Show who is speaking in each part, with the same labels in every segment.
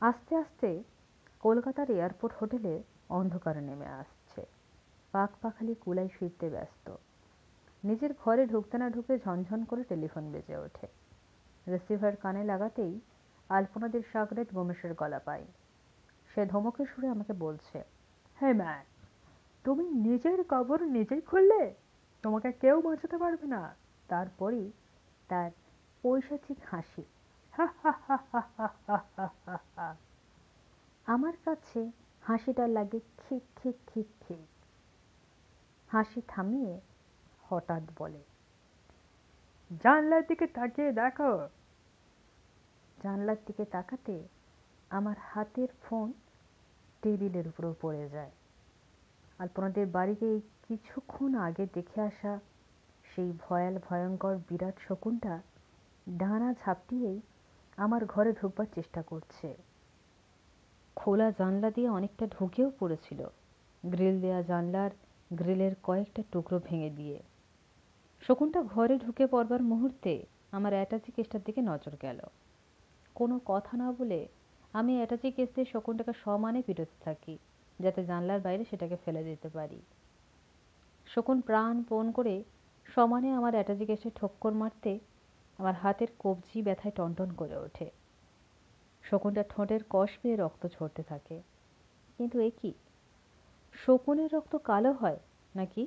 Speaker 1: আস্তে আস্তে কলকাতার এয়ারপোর্ট হোটেলে অন্ধকার নেমে আসছে। পাখপাখালি কুলাই ফিরতে ব্যস্ত। নিজের ঘরে ঢুকতে না ঢুকতে ঝনঝন করে টেলিফোন বেজে ওঠে। রিসিভার কানে লাগাতেই আলপনাদির সাগরেদ গোমেশের গলা পাই। সে ধমকের সুরে আমাকে বলছে, হে ম্যান, তুমি নিজের কবর নিজেই খুললে, তোমাকে কেউ বাঁচাতে পারবে না। তারপরই তার পৈশাচিক হাসি, হা হা হা হা হা হা হা হা হা। আমার কাছে হাসিটা লাগে খিক খিক খিক খিক। হাসি থামিয়ে হঠাৎ বলে, জানলার দিকে তাকিয়ে দেখো। জানলার দিকে তাকাতে আমার হাতের ফোন টেবিলের উপর পড়ে যায়। আলপনাদের বাড়িতে এই কিছুক্ষণ আগে দেখে আসা সেই ভয়াল ভয়ঙ্কর বিরাট শকুনটা ডানা ঝাপটিয়েই আমার ঘরে ঢুকবার চেষ্টা করছে। খোলা জানলা দিয়ে অনেকটা ঢুকেও পড়েছিল, গ্রিল দেয়া জানলার গ্রিলের কয়েকটা টুকরো ভেঙে দিয়ে। শকুনটা ঘরে ঢুকে পড়বার মুহূর্তে আমার অ্যাটাচি কেসটার দিকে নজর গেল। কোনো কথা না বলে আমি অ্যাটাচি কেস দিয়ে শকুনটাকে সমানে পিটোতে থাকি, যাতে জানলার বাইরে সেটাকে ফেলে দিতে পারি। শকুন প্রাণপণ করে সমানে আমার অ্যাটাচি কেসে ঠক্কর মারতে আমার হাতের কবজি ব্যথায় টনটন করে ওঠে। শকুনটার ঠোঁটের কষ বেয়ে রক্ত ঝরতে থাকে। কিন্তু এ কি, শকুনের রক্ত কালো হয় নাকি?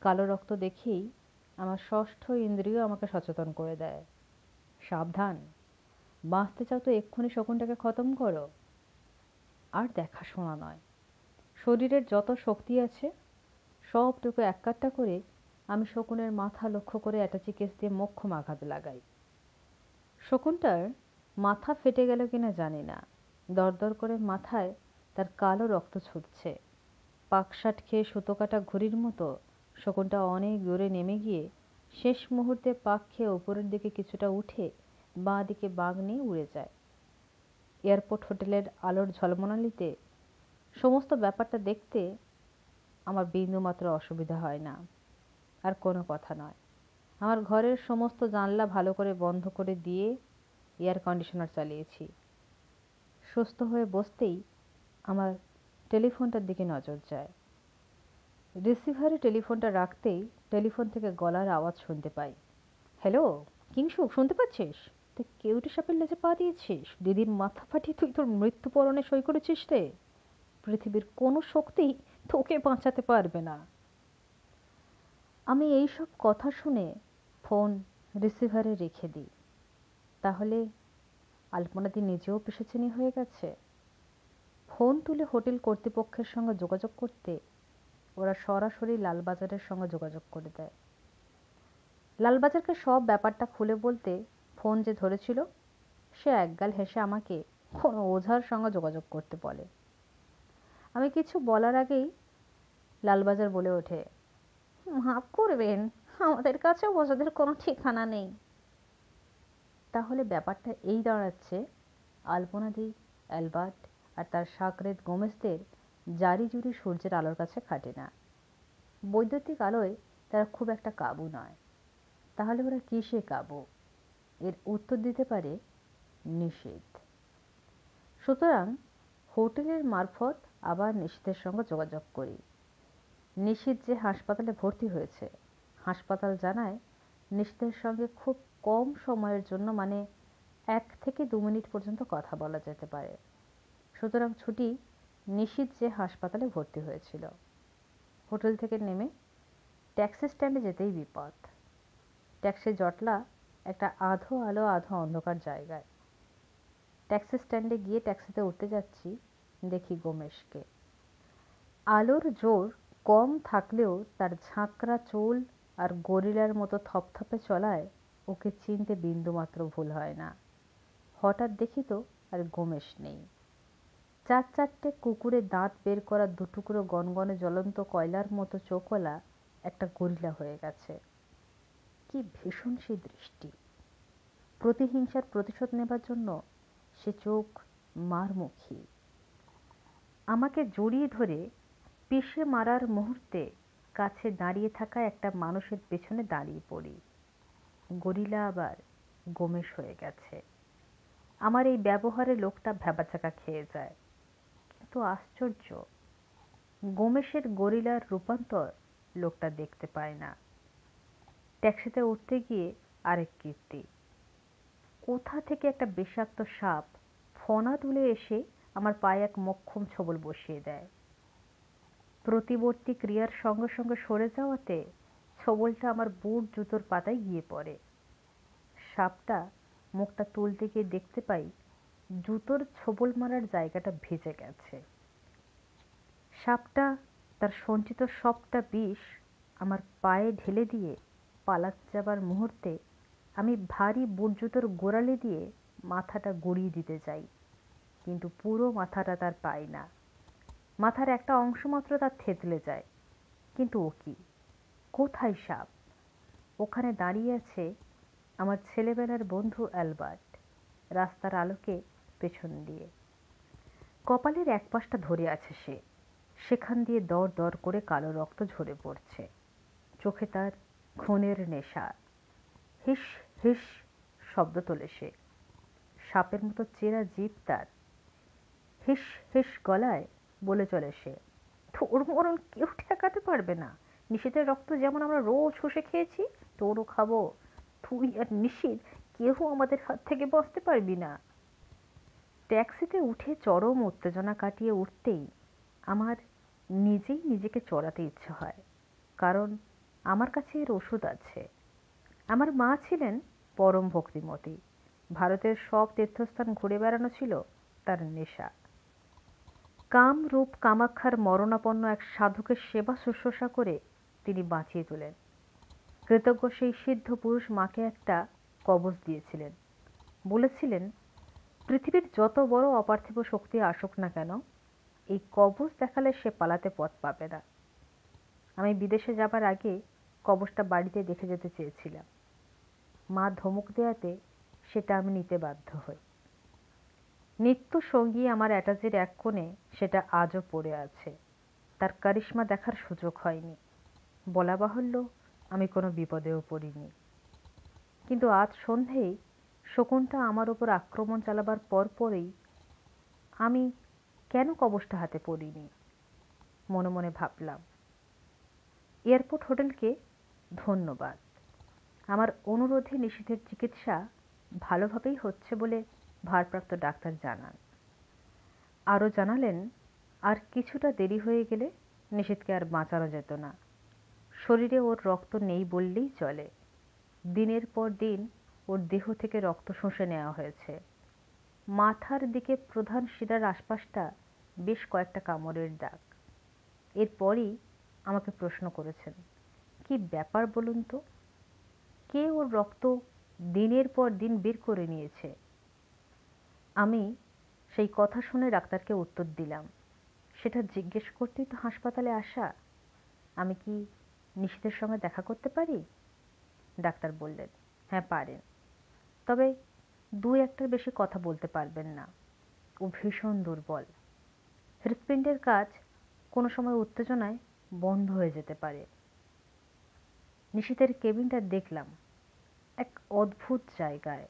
Speaker 1: কালো রক্ত দেখেই আমার ষষ্ঠ ইন্দ্রিয় আমাকে সচেতন করে দেয়, সাবধান, বাঁচতে চাও তো এক্ষুনি শকুনটাকে খতম করো। আর দেখাশোনা নয়, শরীরের যত শক্তি আছে সবটুকু এক কাট্টা করে আমি শকুনের মাথা লক্ষ্য করে অ্যাটাচি কেস দিয়ে মোক্ষম আঘাত লাগাই। শকুনটার মাথা ফেটে গেল কিনা জানি না, দরদর করে মাথায় তার কালো রক্ত ছুটছে। পাকসাট খেয়ে সুতো কাটা ঘুড়ির মতো শকুনটা অনেক দূরে নেমে গিয়ে শেষ মুহূর্তে পাক খেয়ে ওপরের দিকে কিছুটা উঠে বাঁ দিকে বাঁক নিয়ে উড়ে যায়। এয়ারপোর্ট হোটেলের আলোর ঝলমলানিতে সমস্ত ব্যাপারটা দেখতে আমার বিন্দুমাত্র অসুবিধা হয় না। আর কোনো কথা নয়, আমার ঘরের সমস্ত জানলা ভালো করে বন্ধ করে দিয়ে এয়ার কন্ডিশনার চালিয়েছি। সুস্থ হয়ে বসতেই আমার টেলিফোনটার দিকে নজর যায়। রিসিভারে টেলিফোনটা রাখতেই টেলিফোন থেকে গলার আওয়াজ শুনতে পাই, হ্যালো কিংশুক, শুনতে পাচ্ছিস? তুই কেউটে সাপের লেজে পা দিয়েছিস, দিদির মাথা ফাটিয়ে তুই তোর মৃত্যুপরণে সই করেছিস রে। পৃথিবীর কোনো শক্তি তোকে বাঁচাতে পারবে না। আমি এইসব কথা শুনে ফোন রিসিভারে রেখে দিই। তাহলে আলপনাদি নিজেও পেশাচিনি হয়ে গেছে। ফোন তুলে হোটেল কর্তৃপক্ষের সঙ্গে যোগাযোগ করতে ওরা সরাসরি লালবাজারের সঙ্গে যোগাযোগ করে দেয়। লালবাজারকে সব ব্যাপারটা খুলে বলতে ফোন যে ধরেছিল সে একগাল হেসে আমাকে কোনো ওঝার সঙ্গে যোগাযোগ করতে বলে। আমি কিছু বলার আগেই লালবাজার বলে ওঠে, মাফ করবেন, আমাদের কাছেও ওঝাদের কোনো ঠিকানা নেই। তাহলে ব্যাপারটা এই দাঁড়াচ্ছে, আলপনাদি, অ্যালবার্ট আর তার সাকরেদ গোমেজদের জারি জুরি সূর্যের আলোর কাছে খাটে না। বৈদ্যুতিক আলোয় তারা খুব একটা কাবু নয়। তাহলে ওরা কিসে কাবু? এর উত্তর দিতে পারে নিষেধ। সুতরাং হোটেলের মারফত আবার নিশীথের সঙ্গে যোগাযোগ করি। নিশীথ যে হাসপাতালে ভর্তি হয়েছে, হাসপাতাল জানায় নিশীথের সঙ্গে খুব কম সময়ের জন্য, মানে 1 থেকে 2 মিনিট পর্যন্ত কথা বলা যেতে পারে। সুতরাং ছুটি নিশীথ যে হাসপাতালে ভর্তি হয়েছিল। হোটেল থেকে নেমে ট্যাক্সি স্ট্যান্ডে যেতেই বিপদ। ট্যাক্সি জটলা একটা আধো আলো আধো অন্ধকার জায়গায়। ট্যাক্সি স্ট্যান্ডে গিয়ে ট্যাক্সিতে উঠতে যাচ্ছি, দেখি গোমেশকে। আলোর জোর কম থাকলেও তার ঝাঁকড়া চুল আর গরিলার মতো থপথপে চলায় ওকে চিনতে বিন্দুমাত্র ভুল হয় না। হঠাৎ দেখি তো আর গোমেশ নেই। 4-4টে কুকুরে দাঁত বের করা দুটুকরো গনগনে জ্বলন্ত কয়লার মতো চোখওয়ালা একটা গরিলা হয়ে গেছে। কি ভীষণ সেই দৃষ্টি! প্রতিহিংসার প্রতিশোধ নেবার জন্য সে চোখ মারমুখী। আমাকে জড়িয়ে ধরে পিষে মারার মুহূর্তে কাছে দাঁড়িয়ে থাকা একটা মানুষের পেছনে দাঁড়িয়ে পড়ি। গরিলা আবার গোমেশ হয়ে গেছে। আমার এই ব্যবহারে লোকটা ভ্যাবাচ্যাকা খেয়ে যায়। কিন্তু আশ্চর্য, গোমেশের গরিলার রূপান্তর লোকটা দেখতে পায় না। ট্যাক্সিতে উঠতে গিয়ে আরেক কীর্তি। কোথা থেকে একটা বিষাক্ত সাপ ফনা তুলে এসে আমার পায়ে এক মোক্ষম ছোবল বসিয়ে দেয়। প্রতিবর্তী ক্রিয়ার সঙ্গে সঙ্গে সরে যাওয়াতে ছোবলটা আমার বুট জুতোর পাতায় গিয়ে পড়ে। সাপটা মুখটা তুলতে গিয়ে দেখতে পাই জুতোর ছোবল মারার জায়গাটা ভিজে গেছে। সাপটা তার সঞ্চিত সবটা বিষ আমার পায়ে ঢেলে দিয়ে পালাতে যাবার মুহূর্তে আমি ভারী বুট জুতোর গোড়ালি দিয়ে মাথাটা গড়িয়ে দিতে যাই, কিন্তু পুরো মাথাটা তার পাই না। মাথার একটা অংশ মাত্র তার থেতলে যায়। কিন্তু ও কি, কোথায় সাপ? ওখানে দাঁড়িয়ে আছে আমার ছেলেবেলার বন্ধু অ্যালবার্ট, রাস্তার আলোকে পেছন দিয়ে। কপালের এক পাশটা ধরে আছে সে, সেখান দিয়ে দর দর করে কালো রক্ত ঝরে পড়ছে। চোখে তার খুনের নেশা। হিস হিস শব্দ তোলে সে, সাপের মতো চেরা জিভ তার। হিস হিস গলায় বলে চলে সে, তোর মরণ কেউ ঠেকাতে পারবে না। নিশীথের রক্ত যেমন আমরা রোজ শুষে খেয়েছি, তোরও খাবো। তুই আর নিশীথ কেউ আমাদের হাত থেকে বাঁচতে পারবি না। ট্যাক্সিতে উঠে চরম উত্তেজনা কাটিয়ে উঠতেই আমার নিজেই নিজেকে চড়াতে ইচ্ছে হয়, কারণ আমার কাছে এর ওষুধ আছে। আমার মা ছিলেন পরম ভক্তিমতী। ভারতের সব তীর্থস্থান ঘুরে বেড়ানো ছিল তার নেশা। কাম রূপ কামাক্ষার মরণাপন্ন এক সাধকের সেবা শুশ্রূষা করে তিনি বাঁচিয়ে তোলেন। কৃতজ্ঞ সেই সিদ্ধ পুরুষ মাকে একটা কবচ দিয়েছিলেন। বলেছিলেন, পৃথিবীর যত বড় অপার্থিব শক্তি আসুক না কেন, এই কবচ দেখালে সে পালাতে পথ পাবে না। আমি বিদেশে যাবার আগে কবচটা বাড়িতে দেখে যেতে চেয়েছিলাম। মা ধমক দেয়াতে সেটা আমি নিতে বাধ্য হই। নিত্য সঙ্গী আমার অ্যাটাচির এক কোণে সেটা আজও পড়ে আছে। তার কারিশমা দেখার সুযোগ হয়নি। বলা বাহুল্য, আমি কোনো বিপদেও পড়িনি। কিন্তু আজ সন্ধেই শকুনটা আমার ওপর আক্রমণ চালাবার পরপরই আমি কেন কবচটা হাতে পড়িনি? মনে মনে ভাবলাম। এয়ারপোর্ট হোটেলকে ধন্যবাদ। আমার অনুরোধে নিশীথের চিকিৎসা ভালোভাবেই হচ্ছে বলে ভারপ্রাপ্ত ডাক্তার জানান। আরও জানালেন, আর কিছুটা দেরি হয়ে গেলে নিশীথকে আর বাঁচানো যেত না। শরীরে ওর রক্ত নেই বললেই চলে। দিনের পর দিন ওর দেহ থেকে রক্ত শুষে নেওয়া হয়েছে। মাথার দিকে প্রধান শিরার আশপাশটা বেশ কয়েকটা কামড়ের দাগ। এরপরই আমাকে প্রশ্ন করেছেন, কি ব্যাপার বলুন তো? কে ওর রক্ত দিনের পর দিন বের করে নিয়েছে? আমি সেই কথা শুনে ডাক্তারকে উত্তর দিলাম, সেটা জিজ্ঞেস করতেই তো হাসপাতালে আসা। আমি কি নিশীথের সঙ্গে দেখা করতে পারি? ডাক্তার বললেন, হ্যাঁ পারেন, তবে দুই একটার বেশি কথা বলতে পারবেন না। ও ভীষণ দুর্বল। হৃৎপিণ্ডের কাজ কোনো সময় উত্তেজনায় বন্ধ হয়ে যেতে পারে। নিশীথের কেবিনটা দেখলাম এক অদ্ভুত জায়গায়।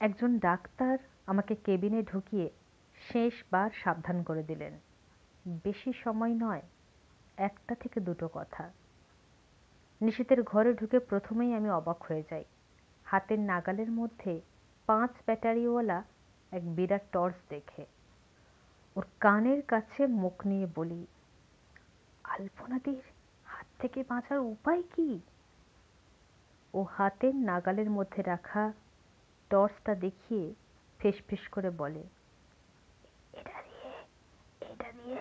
Speaker 1: একজন ডাক্তার আমাকে কেবিনে ঢুকিয়ে শেষবার সাবধান করে দিলেন, বেশি সময় নয়, একটা থেকে দুটো কথা। নিশীথের ঘরে ঢুকে প্রথমেই আমি অবাক হয়ে যাই হাতের নাগালের মধ্যে 5 ব্যাটারিওয়ালা এক বিরাট টর্চ দেখে। ওর কানের কাছে মুখ নিয়ে বলি, আলপনাদির হাত থেকে বাঁচার উপায় কি? ও হাতের নাগালের মধ্যে রাখা টর্চটা দেখিয়ে ফিসফিস করে বলে, এটা দিয়ে এটা দিয়ে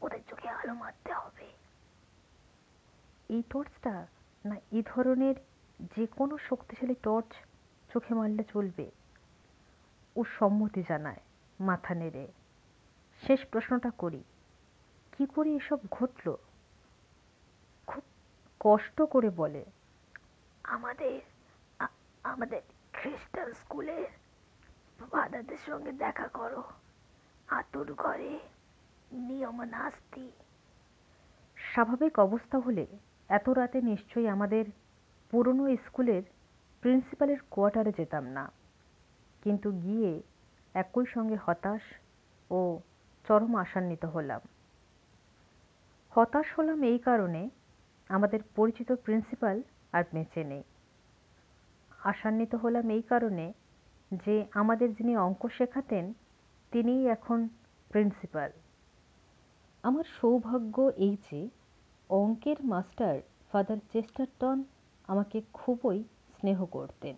Speaker 1: ওদের চোখে আলো মারতে হবে। এই টর্চটা না এই ধরনের যে কোনো শক্তিশালী টর্চ চোখে মারলে চলবে? ও সম্মতি জানায় মাথা নেড়ে। শেষ প্রশ্নটা করি, কি করে এসব ঘটল? খুব কষ্ট করে বলে, আমাদের আমাদের খ্রিস্টান স্কুলের ফাদারদের সঙ্গে দেখা করো, আতুর ঘরে নিয়ম নাস্তি। স্বাভাবিক অবস্থা হলে এত রাতে নিশ্চয়ই আমাদের পুরনো স্কুলের প্রিন্সিপালের কোয়ার্টারে যেতাম না। কিন্তু গিয়ে একই সঙ্গে হতাশ ও চরম আশান্বিত হলাম। হতাশ হলাম এই কারণে, আমাদের পরিচিত প্রিন্সিপাল আর বেঁচে নেই। আশান্বিত হলাম এই কারণে যে আমাদের যিনি অঙ্ক শেখাতেন তিনিই এখন প্রিন্সিপাল। আমার সৌভাগ্য এই যে অঙ্কের মাস্টার ফাদার চেস্টারটন আমাকে খুবই স্নেহ করতেন।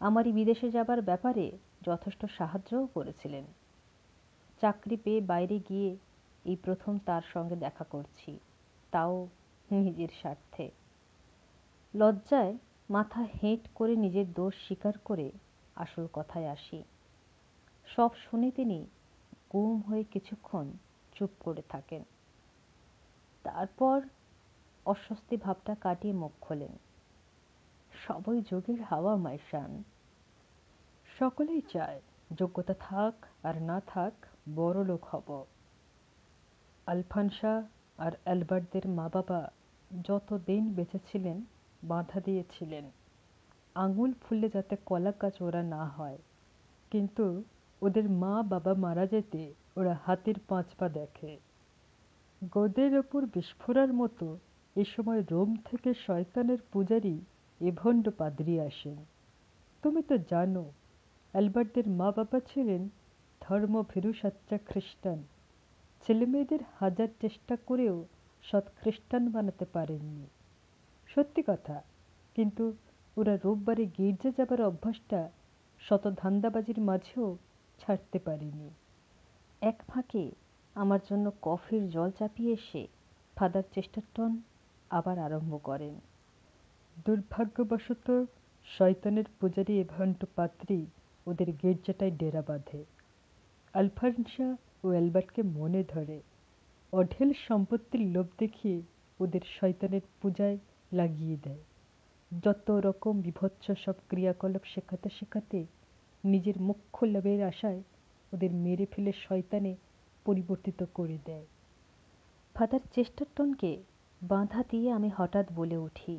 Speaker 1: আমারই বিদেশে যাবার ব্যাপারে যথেষ্ট সাহায্যও করেছিলেন। চাকরি পেয়ে বাইরে গিয়ে এই প্রথম তার সঙ্গে দেখা করছি, তাও নিজের স্বার্থে। লজ্জায় মাথা হেঁট করে নিজের দোষ স্বীকার করে আসল কথায় আসি। সব শুনে তিনি গুম হয়ে কিছুক্ষণ চুপ করে থাকেন। তারপর অস্বস্তি ভাবটা কাটিয়ে মুখ খোলেন। সবই যোগের হাওয়া মাইশান। সকলেই চায় যোগ্যতা থাক আর না থাক বড়লোক হব। আলফানসা আর অ্যালবার্টদের মা বাবা যতদিন বেঁচে ছিলেন বাধা দিয়েছিলেন আঙুল ফুলে যাতে কলা গাছ ওরা না হয়, কিন্তু ওদের মা বাবা মারা যেতে ওরা হাতির 5 পা দেখে। গোদের ওপর বিস্ফোরার মতো এ সময় রোম থেকে শয়তানের পূজারী এভণ্ড পাদ্রী আসেন। তুমি তো জানো অ্যালবার্টদের মা বাবা ছিলেন ধর্মভীরু সাচ্চা খ্রিস্টান। ছেলেমেয়েদের হাজার চেষ্টা করেও সৎ খ্রিস্টান বানাতে পারেননি। সত্যি কথা, কিন্তু ওরা রোববারে গির্জা যাবার অভ্যাসটা শত ধান্দাবাজির মাঝেও ছাড়তে পারেনি। এক ফাঁকে আমার জন্য কফির জল চাপিয়ে এসে ফাদার চেস্টারটন আবার আরম্ভ করেন। দুর্ভাগ্যবশত শয়তানের পূজারী এভান্ট পাত্রী ওদের গির্জাটায় ডেরা বাঁধে। আলফানসা ও অ্যালবার্টকে মনে ধরে, অঢেল সম্পত্তির লোভ দেখিয়ে ওদের শয়তানের পূজায় লাগিয়ে দেয়। যত রকম বিভৎস সব ক্রিয়াকলাপ শেখাতে শেখাতে নিজের মুখ্য লাভের আশায় ওদের মেরে ফেলে শয়তানে পরিবর্তিত করে দেয়। ফাদার চেস্টারটনকে বাঁধা দিয়ে আমি হঠাৎ বলে উঠি,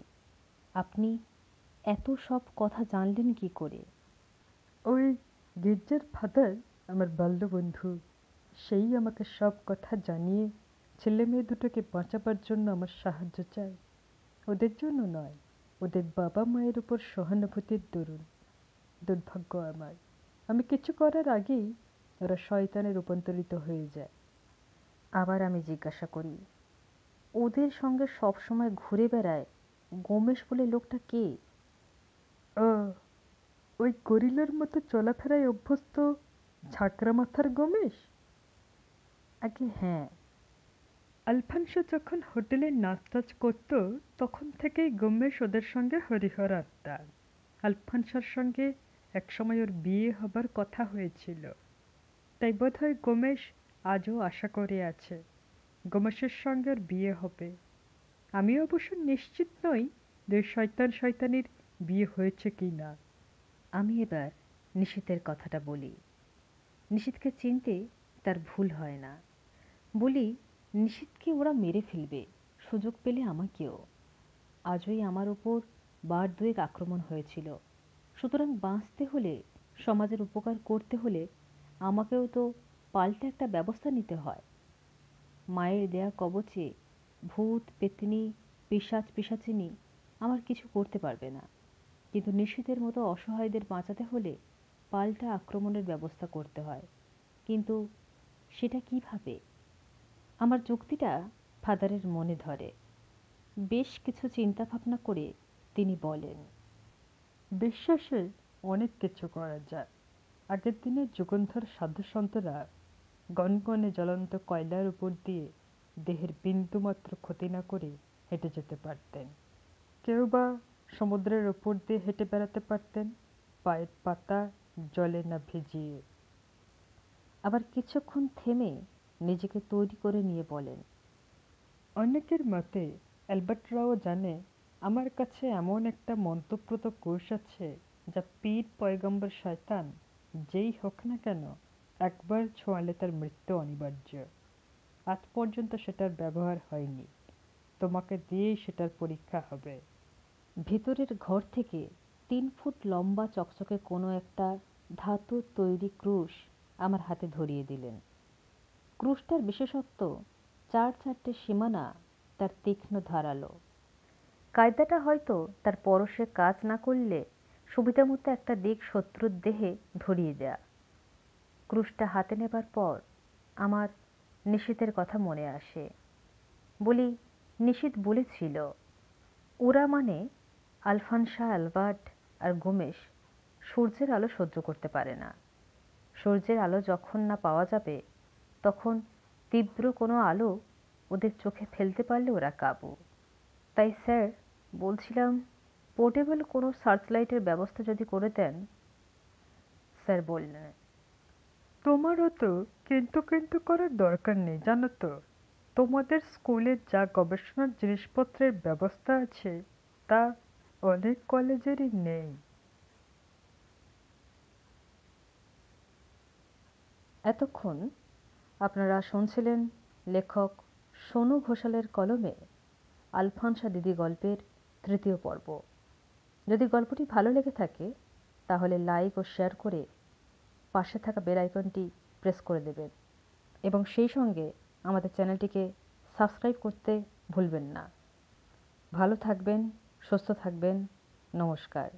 Speaker 1: আপনি এত সব কথা জানলেন কি করে? ওই গির্জার ফাদার আমার বাল্যবন্ধু, সেই আমাকে সব কথা জানিয়ে ছেলে মেয়ে দুটোকে বাঁচাবার জন্য আমার সাহায্য চায়। ওদের জন্য নয়, ওদের বাবা মায়ের উপর সহানুভূতির দরুন। দুর্ভাগ্য আমার, আমি কিছু করার আগেই ওরা শয়তানে রূপান্তরিত হয়ে যায়। আবার আমি জিজ্ঞাসা করি, ওদের সঙ্গে সব সময় ঘুরে বেড়ায় গোমেশ বলে লোকটা কে? ওই গরিলার মতো চলাফেরায় অভ্যস্ত ঝাঁকড়া মাথার গোমেশ? আগে হ্যাঁ। আলফানসো যখন হোটেলে নাচ টাচ করতো তখন থেকেই গোমেশ ওদের সঙ্গে হরিহর আড্ডা। আলফানসোর সঙ্গে একসময় ওর বিয়ে হবার কথা হয়েছিল, তাই বোধহয় গোমেশ আজও আশা করে আছে গোমেশের সঙ্গে ওর বিয়ে হবে। আমি অবশ্য নিশ্চিত নই যে শয়তান শয়তানির বিয়ে হয়েছে কি না। আমি এবার নিশীথের কথাটা বলি। নিশীথকে চিনতে তার ভুল হয় না। বলি, নিশীথকে ওরা মেরে ফেলবে, সুযোগ পেলে আমাকেও। আজই আমার উপর বার দুয়েক আক্রমণ হয়েছিল, সুতরাং বাঁচতে হলে, সমাজের উপকার করতে হলে আমাকেও তো পাল্টা একটা ব্যবস্থা নিতে হয়। মায়ের দেয়া কবচে ভূত পেত্নী পিশাচ পিশাচিনী আমার কিছু করতে পারবে না, কিন্তু নিশীথের মতো অসহায়দের বাঁচাতে হলে পাল্টা আক্রমণের ব্যবস্থা করতে হয়। কিন্তু সেটা কিভাবে? আমার যুক্তিটা ফাদারের মনে ধরে। বেশ কিছু চিন্তা ভাবনা করে তিনি বলেন, বিশ্বাসে অনেক কিছু করা যায়। আগের দিনে যুগন্ধর সাধুসন্তরা গনগনে জ্বলন্ত কয়লার উপর দিয়ে দেহের বিন্দুমাত্র ক্ষতি না করে হেঁটে যেতে পারতেন। কেউ বা সমুদ্রের উপর দিয়ে হেঁটে বেড়াতে পারতেন, পায়ের পাতা জলে না ভিজিয়ে। আবার কিছুক্ষণ থেমে নিজেকে তৈরি করে নিয়ে বলেন, অনেকের মতে অ্যালবার্টরাও জানে আমার কাছে এমন একটা মন্ত্রপ্রদ কোষ আছে যা পীর পয়গম্বর শয়তান যেই হোক না কেন একবার ছোঁয়ালে তার মৃত্যু অনিবার্য। আজ পর্যন্ত সেটার ব্যবহার হয়নি, তোমাকে দিয়েই সেটার পরীক্ষা হবে। ভেতরের ঘর থেকে 3 ফুট লম্বা চকচকে কোনো একটা ধাতুর তৈরি ক্রুশ আমার হাতে ধরিয়ে দিলেন। ক্রুশটার বিশেষত্ব, 4 সীমানা তার তীক্ষ্ণ ধারালো। কায়দাটা হয়তো তার পরশে কাজ না করলে সুবিধামতো একটা দিক শত্রুর দেহে ধরিয়ে দেয়া। ক্রুশটা হাতে নেবার পর আমার নিশীথের কথা মনে আসে। বলি, নিশীথ বলেছিল, ওরা মানে আলফানসা, অ্যালবার্ট আর গোমেশ সূর্যের আলো সহ্য করতে পারে না। সূর্যের আলো যখন না পাওয়া যাবে তখন তীব্র কোনো আলো ওদের চোখে ফেলতে পারলে ওরা কাবু। তাই স্যার, বলছিলাম পোর্টেবল কোনো সার্চলাইটের ব্যবস্থা যদি করে দেন। স্যার বললেন,
Speaker 2: তোমার অত কিন্তু কিন্তু করার দরকার নেই, জানো তো। তোমাদের স্কুলে যা গবেষণার জিনিসপত্রের ব্যবস্থা আছে তা অনেক কলেজেরই নেই।
Speaker 1: এতক্ষণ আপনারা শুনছিলেন লেখক সোনু ঘোষালের কলমে আলফানসা দিদি গল্পের 3য় পর্ব। যদি গল্পটি ভালো লেগে থাকে তাহলে লাইক ও শেয়ার করে পাশে থাকা বেল আইকনটি প্রেস করে দেবেন এবং সেই সঙ্গে আমাদের চ্যানেলটিকে সাবস্ক্রাইব করতে ভুলবেন না। ভালো থাকবেন, সুস্থ থাকবেন। নমস্কার।